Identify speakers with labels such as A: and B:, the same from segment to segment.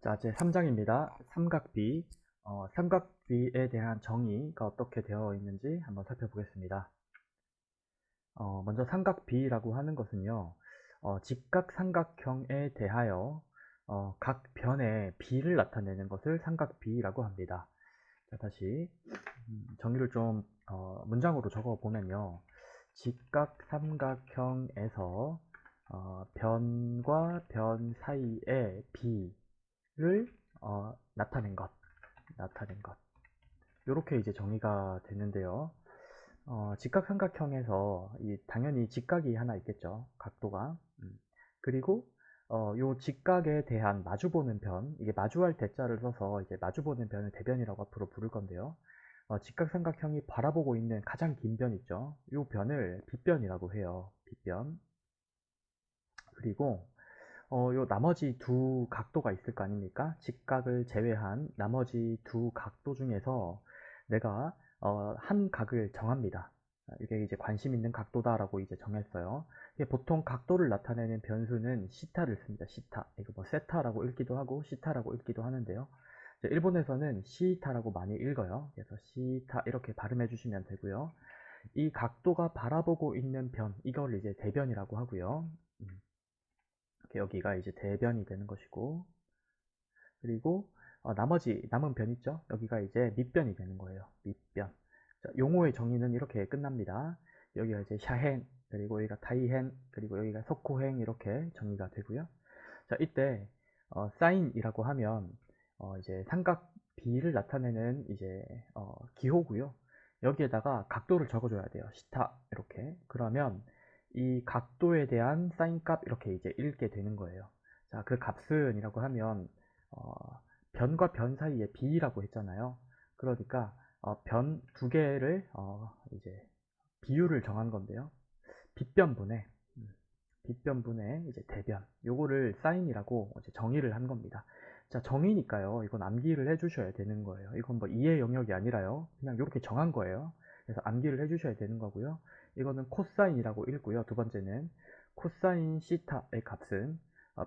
A: 자, 제 3장입니다. 삼각비. 삼각비에 대한 정의가 어떻게 되어 있는지 한번 살펴보겠습니다. 먼저 삼각비라고 하는 것은요, 직각삼각형에 대하여 각 변의 비를 나타내는 것을 삼각비라고 합니다. 자, 다시 정의를 좀 문장으로 적어 보면요, 직각삼각형에서 변과 변 사이의 비를 나타낸 것. 이렇게 이제 정의가 되는데요. 직각삼각형에서 당연히 직각이 하나 있겠죠. 각도가. 그리고 요 직각에 대한 마주보는 변, 이게 마주할 대자를 써서 이제 마주보는 변을 대변이라고 앞으로 부를 건데요. 직각삼각형이 바라보고 있는 가장 긴 변 있죠. 요 변을 빗변이라고 해요. 빗변. 그리고 요 나머지 두 각도가 있을 거 아닙니까? 직각을 제외한 나머지 두 각도 중에서 내가 한 각을 정합니다. 이게 이제 관심 있는 각도다라고 이제 정했어요. 이게 보통 각도를 나타내는 변수는 시타를 씁니다. 시타. 이거 뭐 세타라고 읽기도 하고 시타라고 읽기도 하는데요. 일본에서는 시타라고 많이 읽어요. 그래서 시타 이렇게 발음해 주시면 되고요. 이 각도가 바라보고 있는 변, 이걸 이제 대변이라고 하고요. 여기가 이제 대변이 되는 것이고, 그리고 나머지 남은 변 있죠? 여기가 이제 밑변이 되는 거예요. 밑변. 자, 용어의 정의는 이렇게 끝납니다. 여기가 이제 샤행, 그리고 여기가 다이행, 그리고 여기가 소코행 이렇게 정의가 되고요. 자, 이때 사인이라고 하면 이제 삼각 비를 나타내는 이제 기호고요. 여기에다가 각도를 적어줘야 돼요. 시타 이렇게. 그러면 이 각도에 대한 사인 값 이렇게 이제 읽게 되는 거예요. 자, 그 값은 이라고 하면 어, 변과 변 사이에 비라고 했잖아요. 그러니까 변 두 개를 이제 비율을 정한 건데요. 빗변분의 빗변분의 이제 대변, 요거를 사인이라고 이제 정의를 한 겁니다. 자, 정의니까요, 이건 암기를 해주셔야 되는 거예요. 이건 뭐 이해 영역이 아니라요, 그냥 이렇게 정한 거예요. 그래서 암기를 해주셔야 되는 거고요. 이거는 코사인이라고 읽고요. 두 번째는 코사인 시타의 값은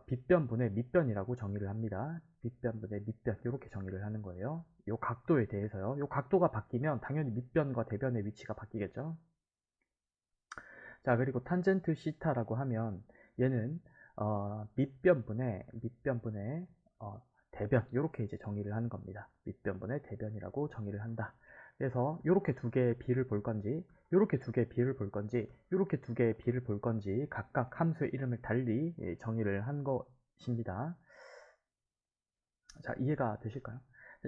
A: 빗변분의 밑변이라고 정의를 합니다. 빗변분의 밑변, 이렇게 정의를 하는 거예요. 요 각도에 대해서요. 요 각도가 바뀌면 당연히 밑변과 대변의 위치가 바뀌겠죠. 자, 그리고 탄젠트 시타라고 하면 얘는 밑변분의 대변, 이렇게 이제 정의를 하는 겁니다. 밑변분의 대변이라고 정의를 한다. 그래서 이렇게 두 개의 비를 볼 건지, 이렇게 두 개의 비를 볼 건지, 이렇게 두 개의 비를 볼 건지 각각 함수의 이름을 달리 정의를 한 것입니다. 자, 이해가 되실까요?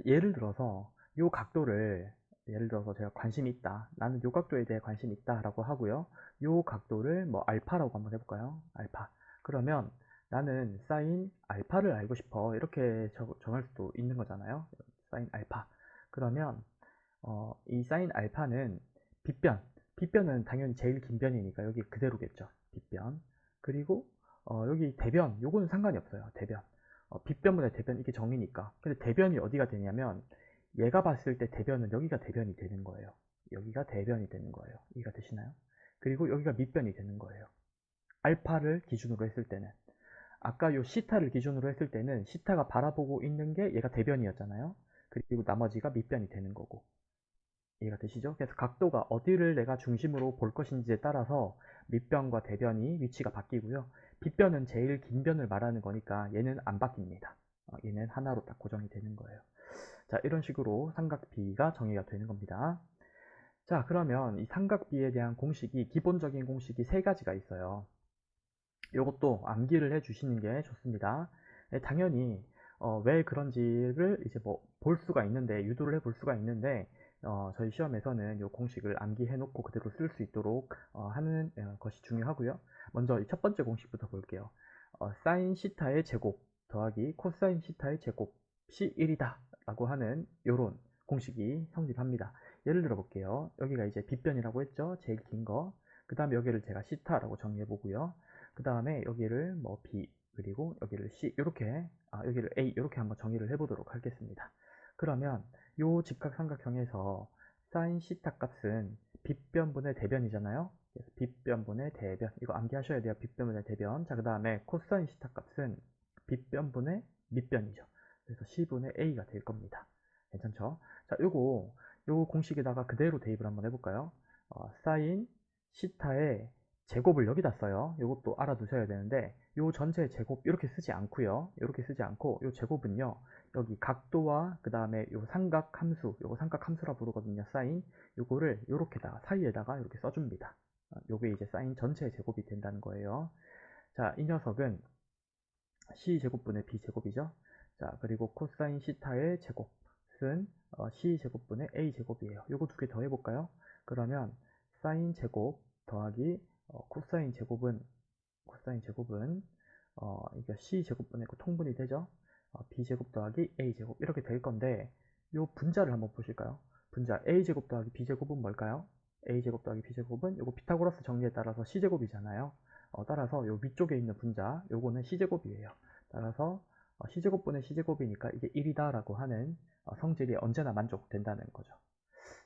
A: 예를 들어서 이 각도를, 예를 들어서 제가 관심이 있다, 나는 이 각도에 대해 관심이 있다 라고 하고요, 이 각도를 뭐 알파라고 한번 해볼까요? 알파. 그러면 나는 사인 알파를 알고 싶어, 이렇게 정할 수도 있는 거잖아요. 사인 알파. 그러면 이 사인 알파는 빗변, 빗변은 당연히 제일 긴 변이니까 여기 그대로겠죠. 빗변. 그리고 여기 대변, 요거는 상관이 없어요. 대변. 빗변분의 대변, 이게 정의니까. 근데 대변이 어디가 되냐면 얘가 봤을 때 대변은 여기가 대변이 되는 거예요. 여기가 대변이 되는 거예요. 이해가 되시나요? 그리고 여기가 밑변이 되는 거예요. 알파를 기준으로 했을 때는. 아까 요 시타를 기준으로 했을 때는 시타가 바라보고 있는 게 얘가 대변이었잖아요. 그리고 나머지가 밑변이 되는 거고. 이해가 되시죠? 그래서 각도가 어디를 내가 중심으로 볼 것인지에 따라서 밑변과 대변이 위치가 바뀌고요. 빗변은 제일 긴 변을 말하는 거니까 얘는 안 바뀝니다. 얘는 하나로 딱 고정이 되는 거예요. 자, 이런 식으로 삼각비가 정의가 되는 겁니다. 자, 그러면 이 삼각비에 대한 공식이, 기본적인 공식이 세 가지가 있어요. 이것도 암기를 해 주시는 게 좋습니다. 당연히 왜 그런지를 이제 뭐 볼 수가 있는데, 유도를 해 볼 수가 있는데, 저희 시험에서는 이 공식을 암기해 놓고 그대로 쓸 수 있도록 하는 것이 중요하고요. 먼저 이 첫 번째 공식부터 볼게요. 사인 시타의 제곱 더하기 코사인 시타의 제곱이 1이다 라고 하는 이런 공식이 성립합니다. 예를 들어 볼게요. 여기가 이제 빗변이라고 했죠. 제일 긴 거. 그 다음에 여기를 제가 시타라고 정의해 보고요. 그 다음에 여기를 뭐 B, 그리고 여기를 C, 이렇게 여기를 A 이렇게 한번 정의를 해보도록 하겠습니다. 그러면 요 직각삼각형에서 사인 시타 값은 빗변분의 대변이잖아요. 그래서 빗변분의 대변, 이거 암기하셔야 돼요. 빗변분의 대변. 자, 그 다음에 코사인 시타 값은 빗변분의 밑변이죠. 그래서 C분의 A가 될 겁니다. 괜찮죠? 자, 요거 공식에다가 그대로 대입을 한번 해볼까요? 사인 시타의 제곱을 여기다 써요. 요것도 알아두셔야 되는데, 요 전체 제곱 이렇게 쓰지 않고요. 이렇게 쓰지 않고, 요 제곱은요, 여기 각도와 그 다음에 요 삼각함수, 요거 삼각함수라 부르거든요. 사인 요거를 요렇게다가 사이에다가 이렇게 써줍니다. 요게 이제 사인 전체의 제곱이 된다는 거예요. 자, 이 녀석은 C제곱분의 B제곱이죠. 자, 그리고 코사인 시타의 제곱은 C제곱분의 A제곱이에요. 요거 두 개 더 해볼까요? 그러면 사인 제곱 더하기 코사인 제곱은 이게 C제곱분의 통분이 되죠. B제곱 더하기 A제곱 이렇게 될 건데, 요 분자를 한번 보실까요? 분자 A제곱 더하기 B제곱은 뭘까요? A제곱 더하기 B제곱은 요거 피타고라스 정리에 따라서 C제곱이잖아요. 따라서 요 위쪽에 있는 분자 요거는 C제곱이에요. 따라서 C제곱분의 C제곱이니까 이게 1이다 라고 하는 성질이 언제나 만족된다는 거죠.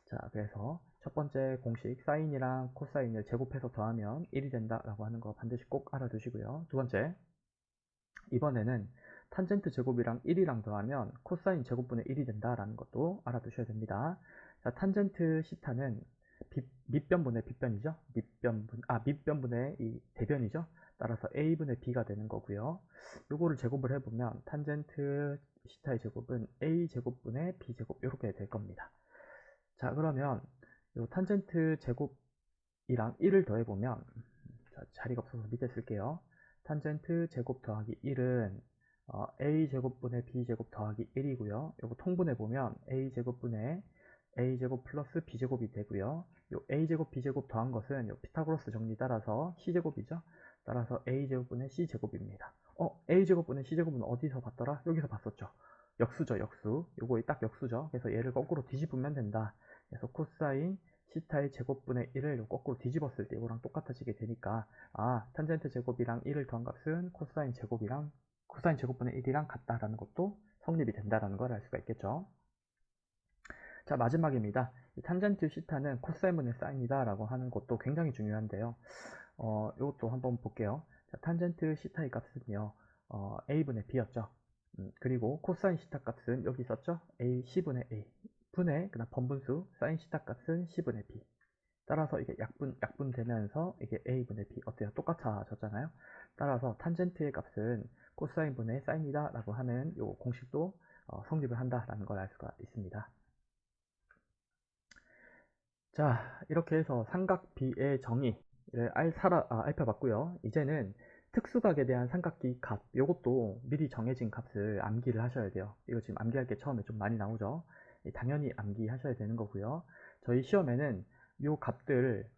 A: 자, 그래서 첫 번째 공식 사인이랑 코사인을 제곱해서 더하면 1이 된다 라고 하는 거 반드시 꼭 알아두시고요. 두 번째, 이번에는 탄젠트 제곱이랑 1이랑 더하면 코사인 제곱분의 1이 된다라는 것도 알아두셔야 됩니다. 자, 탄젠트 시타는 밑변분의 빗변이죠. 밑변분의 이 대변이죠. 따라서 a분의 b가 되는 거고요. 요거를 제곱을 해보면 탄젠트 시타의 제곱은 a 제곱분의 b 제곱 이렇게 될 겁니다. 자, 그러면 요 탄젠트 제곱이랑 1을 더해보면, 자, 자리가 없어서 밑에 쓸게요. 탄젠트 제곱 더하기 1은 a제곱분의 b제곱 더하기 1이고요. 요거 통분해보면 a제곱분의 a제곱 플러스 b제곱이 되고요. 요 a제곱 b제곱 더한 것은 요 피타고라스 정리 따라서 c제곱이죠. 따라서 a제곱분의 c제곱입니다. a제곱분의 c제곱은 어디서 봤더라? 여기서 봤었죠. 역수죠, 역수. 요거 딱 역수죠. 그래서 얘를 거꾸로 뒤집으면 된다. 그래서 코사인 시타의 제곱분의 1을 거꾸로 뒤집었을 때 이거랑 똑같아지게 되니까, 탄젠트 제곱이랑 1을 더한 값은 코사인 제곱분의 1이랑 같다라는 것도 성립이 된다라는 걸 알 수가 있겠죠. 자, 마지막입니다. 이 탄젠트 시타는 코사인분의 사인이다 라고 하는 것도 굉장히 중요한데요. 이것도 한번 볼게요. 자, 탄젠트 시타의 값은요, a분의 b였죠. 그리고 코사인 시타 값은 여기 있었죠. a c분의 a 분의 그다음 번분수 사인 시타 값은 c분의 b. 따라서 이게 약분되면서 이게 a분의 b 어때요? 똑같아졌잖아요. 따라서 탄젠트의 값은 코사인분의 사인이다 라고 하는 요 공식도 성립을 한다라는 걸 알 수가 있습니다. 자, 이렇게 해서 삼각비의 정의를 알펴봤고요. 이제는 특수각에 대한 삼각비 값, 요것도 미리 정해진 값을 암기를 하셔야 돼요. 이거 지금 암기할 게 처음에 좀 많이 나오죠. 당연히 암기하셔야 되는 거고요. 저희 시험에는 요 값들을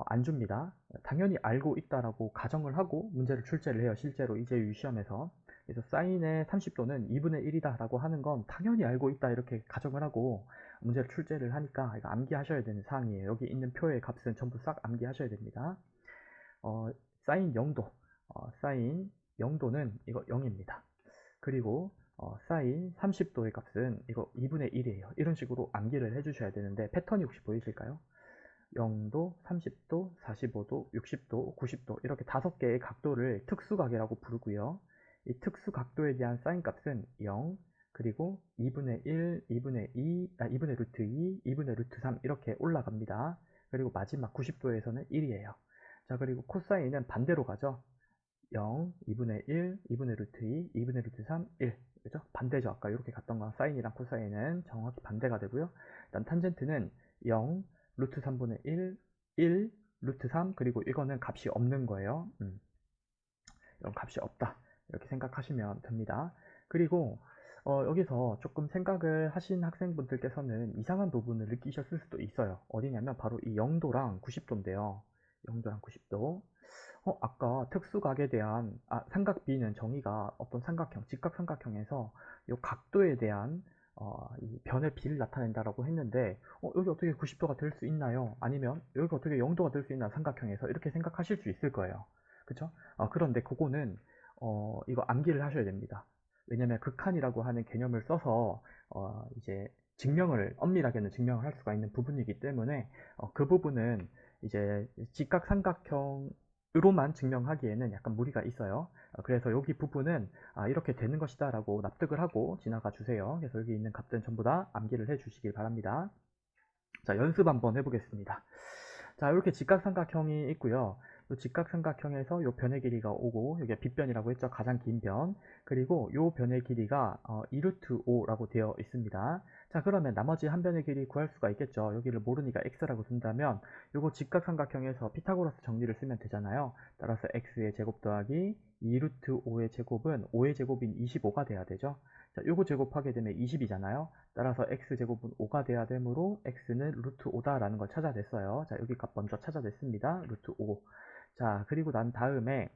A: 안 줍니다. 당연히 알고 있다라고 가정을 하고 문제를 출제를 해요. 실제로 이제 유시험에서. 그래서 사인의 30도는 2분의 1이다 라고 하는 건 당연히 알고 있다 이렇게 가정을 하고 문제를 출제를 하니까 이거 암기하셔야 되는 사항이에요. 여기 있는 표의 값은 전부 싹 암기하셔야 됩니다. 사인 0도, 사인 0도는 이거 0입니다. 그리고 사인 30도의 값은 이거 2분의 1이에요. 이런 식으로 암기를 해주셔야 되는데 패턴이 혹시 보이실까요? 0도, 30도, 45도, 60도, 90도 이렇게 5개의 각도를 특수각이라고 부르고요. 이 특수각도에 대한 사인 값은 0, 그리고 2분의 1, 2분의 2, 2분의 루트 2, 2분의 루트 3 이렇게 올라갑니다. 그리고 마지막 90도에서는 1이에요. 자, 그리고 코사인은 반대로 가죠. 0, 2분의 1, 2분의 루트 2, 2분의 루트 3, 1. 그죠? 반대죠. 아까 이렇게 갔던 거랑 사인이랑 코사인은 정확히 반대가 되고요. 일단 탄젠트는 0, 루트 3분의 1, 1, 루트 3, 그리고 이거는 값이 없는 거예요. 이런 값이 없다. 이렇게 생각하시면 됩니다. 그리고 여기서 조금 생각을 하신 학생분들께서는 이상한 부분을 느끼셨을 수도 있어요. 어디냐면 바로 이 0도랑 90도인데요. 0도랑 90도. 아까 특수각에 대한 삼각비는 정의가 어떤 삼각형, 직각삼각형에서 이 각도에 대한 이 변의 비를 나타낸다라고 했는데 여기 어떻게 90도가 될 수 있나요? 아니면 여기가 어떻게 0도가 될 수 있나 삼각형에서 이렇게 생각하실 수 있을 거예요. 그쵸? 그런데 그거는 이거 암기를 하셔야 됩니다. 왜냐면 극한이라고 하는 개념을 써서 이제 엄밀하게는 증명을 할 수가 있는 부분이기 때문에 그 부분은 이제 직각삼각형 으로만 증명하기에는 약간 무리가 있어요. 그래서 여기 부분은 이렇게 되는 것이다 라고 납득을 하고 지나가 주세요. 그래서 여기 있는 값들은 전부 다 암기를 해 주시길 바랍니다. 자, 연습 한번 해보겠습니다. 자, 이렇게 직각삼각형이 있고요. 이 직각삼각형에서 이 변의 길이가 오고, 여기가 빗변이라고 했죠. 가장 긴 변. 그리고 이 변의 길이가 2루트 5라고 되어 있습니다. 자, 그러면 나머지 한 변의 길이 구할 수가 있겠죠. 여기를 모르니까 x라고 둔다면, 요거 직각삼각형에서 피타고라스 정리를 쓰면 되잖아요. 따라서 x의 제곱 더하기 2루트 5의 제곱은 5의 제곱인 25가 돼야 되죠. 자, 요거 제곱하게 되면 20이잖아요. 따라서 x제곱은 5가 돼야 되므로 x는 루트 5다라는 걸 찾아냈어요. 자, 여기 값 먼저 찾아냈습니다. 루트 5. 자, 그리고 난 다음에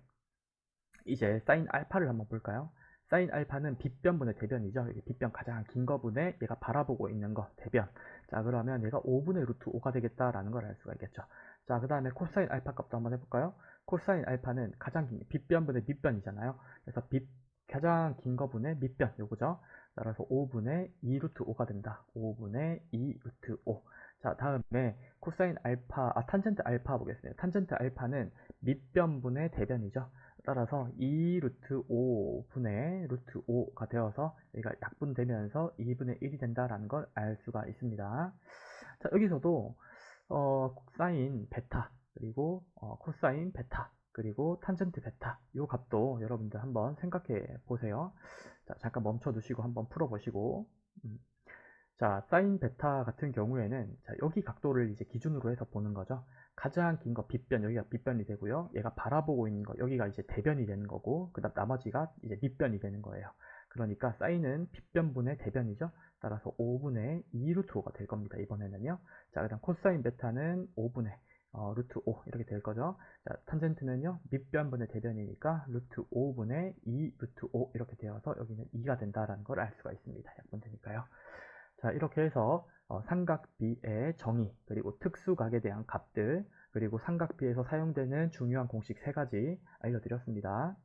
A: 이제 사인 알파를 한번 볼까요? 사인 알파는 빗변분의 대변이죠. 여기 빗변 가장 긴 거분에 얘가 바라보고 있는 거 대변. 자, 그러면 얘가 5분의 루트 5가 되겠다라는 걸 알 수가 있겠죠. 자, 그 다음에 코사인 알파 값도 한번 해볼까요? 코사인 알파는 가장 긴 빗변분의 밑변이잖아요. 그래서 가장 긴 거분의 밑변 요거죠. 따라서 5분의 2 루트 5가 된다. 5분의 2 루트 5. 자, 다음에 코사인 알파, 탄젠트 알파 보겠습니다. 탄젠트 알파는 밑변분의 대변이죠. 따라서 2 루트 5분의 루트 5가 되어서 여기가 약분되면서 2분의 1이 된다라는 걸 알 수가 있습니다. 자, 여기서도 사인 베타 그리고 코사인 베타 그리고 탄젠트 베타 이 값도 여러분들 한번 생각해 보세요. 자, 잠깐 멈춰 두시고 한번 풀어 보시고 자, 사인 베타 같은 경우에는 자, 여기 각도를 이제 기준으로 해서 보는 거죠. 가장 긴 거 빗변, 여기가 빗변이 되고요. 얘가 바라보고 있는 거, 여기가 이제 대변이 되는 거고, 그 다음 나머지가 이제 밑변이 되는 거예요. 그러니까 사인은 빗변분의 대변이죠. 따라서 5분의 2 루트 5가 될 겁니다. 이번에는요. 자, 그 다음 코사인 베타는 5분의 루트 5 이렇게 될 거죠. 자, 탄젠트는요. 밑변분의 대변이니까 루트 5분의 2 루트 5 이렇게 되어서 여기는 2가 된다라는 걸 알 수가 있습니다. 약분되니까요. 자, 이렇게 해서 삼각비의 정의, 그리고 특수각에 대한 값들, 그리고 삼각비에서 사용되는 중요한 공식 3가지 알려드렸습니다.